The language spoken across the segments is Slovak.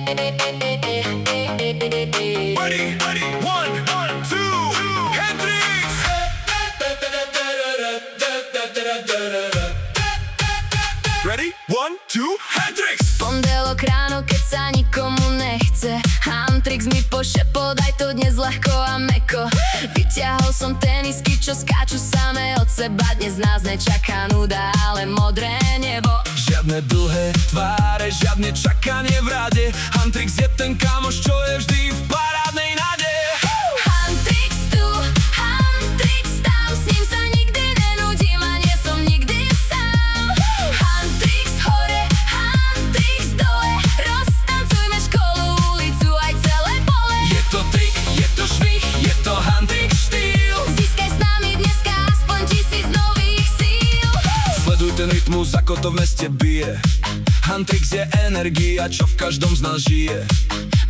Ready, one, two, Hendrix! Ready, one, two, Hendrix! Pondelok ráno, keď sa nikomu nechce, Hantrix mi pošle, podaj to dnes ľahko a meko. Vyťahol som tenisky, čo skáču samé od seba. Dnes nás nečaká nuda, ale modré nebo. Žiadne dlhé tváre, žiadne čakanie v rade. Hantrix je ten kamoš, čo je vždy v parádnej nade. Hantrix tu, Hantrix tam, s ním sa nikdy nenudím a nie som nikdy sám. Hantrix hore, Hantrix dole, roztancujme školu, ulicu aj celé pole. Je to trik, je to švih, je to Hantrix štýl. Získaj s nami dneska aspoň 1000 nových síl. Sleduj ten rytmus, ako to v meste bije. Hantrix je energia, čo v každom z nás žije.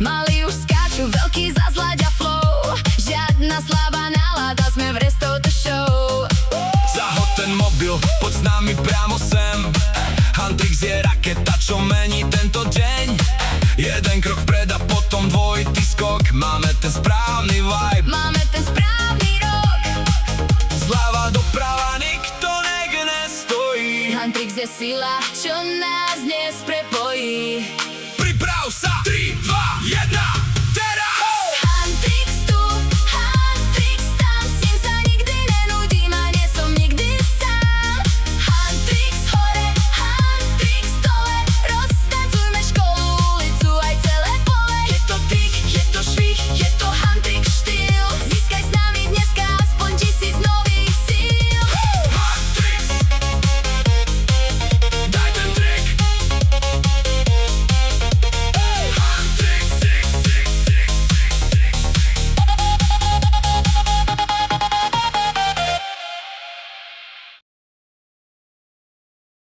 Mali už skáču, veľký zazlaďa flow. Žiadna slabá nálada, sme v Resto the Show. Zahod ten mobil, poď s nami priamo sem. Hantrix je raketa, čo mení tento deň. Jeden krok vpred a potom dvojitý skok. Máme ten správny vibe, Máme ten správny rok. zľava doprava nikto nech nestojí. Hantrix je sila, čo nás dnes prepojí. Priprav sa!